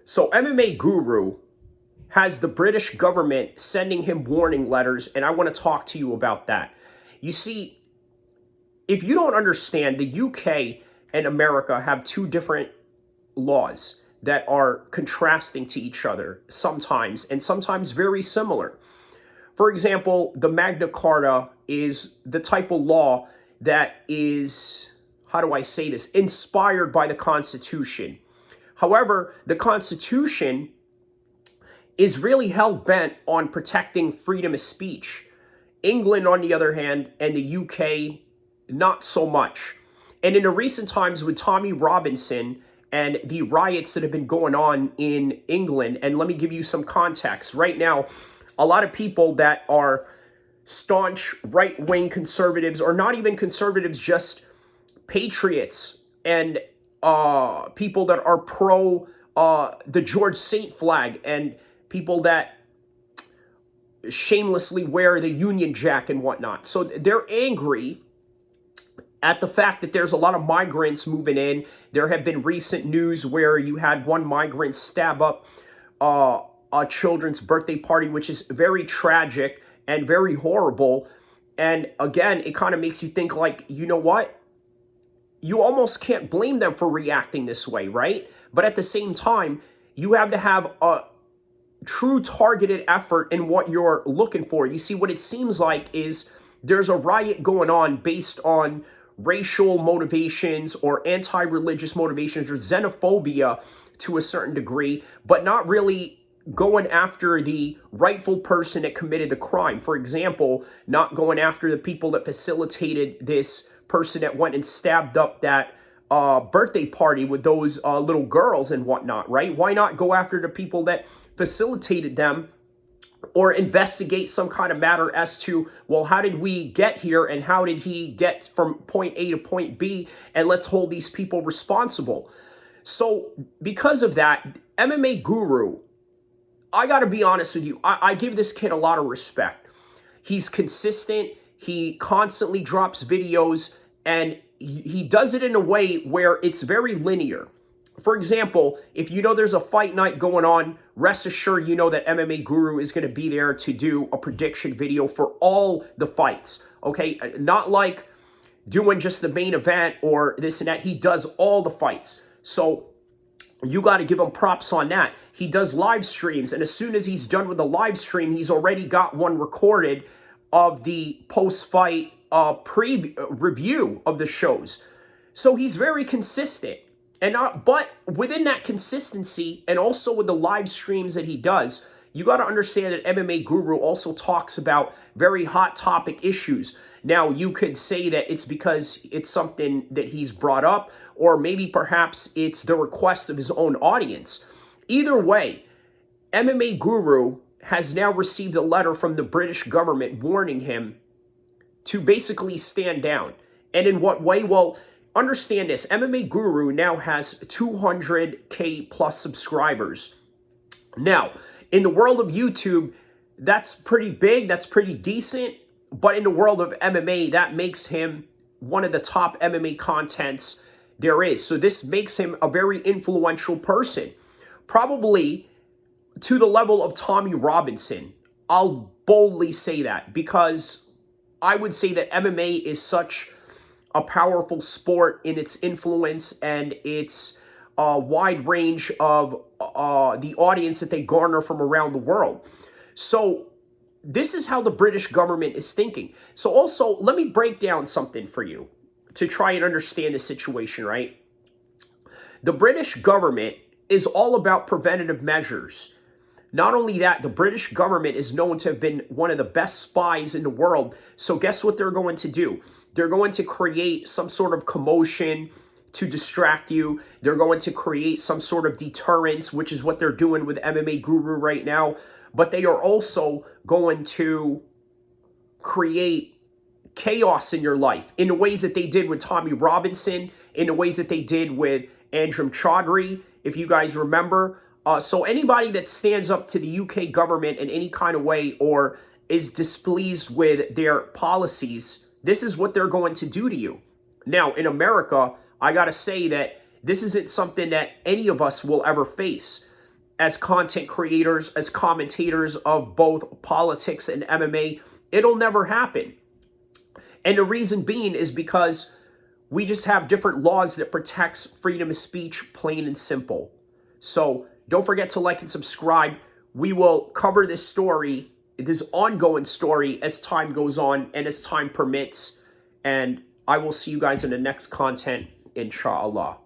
So MMA Guru has the British government sending him warning letters, and I want to talk to you about that. You see, if you don't understand, the UK and America have two different laws that are contrasting to each other sometimes, and sometimes very similar. For example, the Magna Carta is the type of law that is, how do I say this, inspired by the Constitution. However, the Constitution is really hell-bent on protecting freedom of speech. England, on the other hand, and the UK, not so much. And in the recent times with Tommy Robinson and the riots that have been going on in England, and let me give you some context. Right now, a lot of people that are staunch right-wing conservatives, or not even conservatives, just patriots and people that are pro the George Saint flag, and people that shamelessly wear the Union Jack and whatnot. So they're angry at the fact that there's a lot of migrants moving in. There have been recent news where you had one migrant stab up a children's birthday party, which is very tragic and very horrible. And again, it kind of makes you think, like, you know what? You almost can't blame them for reacting this way, right? But at the same time, you have to have a true targeted effort in what you're looking for. You see, what it seems like is there's a riot going on based on racial motivations or anti-religious motivations or xenophobia to a certain degree, but not really going after the rightful person that committed the crime. For example, not going after the people that facilitated this person that went and stabbed up that birthday party with those little girls and whatnot, right? Why not go after the people that facilitated them, or investigate some kind of matter as to, well, how did we get here and how did he get from point A to point B, and let's hold these people responsible. So because of that, MMA Guru, I got to be honest with you, I give this kid a lot of respect. He's consistent. He constantly drops videos, and he does it in a way where it's very linear. For example, if you know there's a fight night going on, rest assured you know that MMA Guru is going to be there to do a prediction video for all the fights, okay? Not like doing just the main event or this and that. He does all the fights. So you got to give him props on that. He does live streams, and as soon as he's done with the live stream, he's already got one recorded of the post-fight review of the shows. So he's very consistent. But within that consistency, and also with the live streams that he does, you got to understand that MMA Guru also talks about very hot topic issues. Now, you could say that it's because it's something that he's brought up, or maybe perhaps it's the request of his own audience. Either way, MMA Guru has now received a letter from the British government warning him to basically stand down. And in what way? Well, understand this, MMA Guru now has 200K plus subscribers. Now, in the world of YouTube, that's pretty big, that's pretty decent, but in the world of MMA, that makes him one of the top MMA contents there is. So this makes him a very influential person, probably to the level of Tommy Robinson. I'll boldly say that, because I would say that MMA is such a powerful sport in its influence and its wide range of the audience that they garner from around the world. So this is how the British government is thinking. So also, let me break down something for you to try and understand the situation, right? The British government is all about preventative measures. Not only that, the British government is known to have been one of the best spies in the world. So guess what they're going to do? They're going to create some sort of commotion to distract you. They're going to create some sort of deterrence, which is what they're doing with MMA Guru right now. But they are also going to create chaos in your life in the ways that they did with Tommy Robinson, in the ways that they did with Andrew Chaudhry, if you guys remember. So anybody that stands up to the UK government in any kind of way or is displeased with their policies, this is what they're going to do to you. Now, in America, I got to say that this isn't something that any of us will ever face. as content creators, as commentators of both politics and MMA. It'll never happen. And the reason being is because we just have different laws that protects freedom of speech, plain and simple. So don't forget to like and subscribe. We will cover this story, this ongoing story, as time goes on and as time permits. And I will see you guys in the next content, inshallah.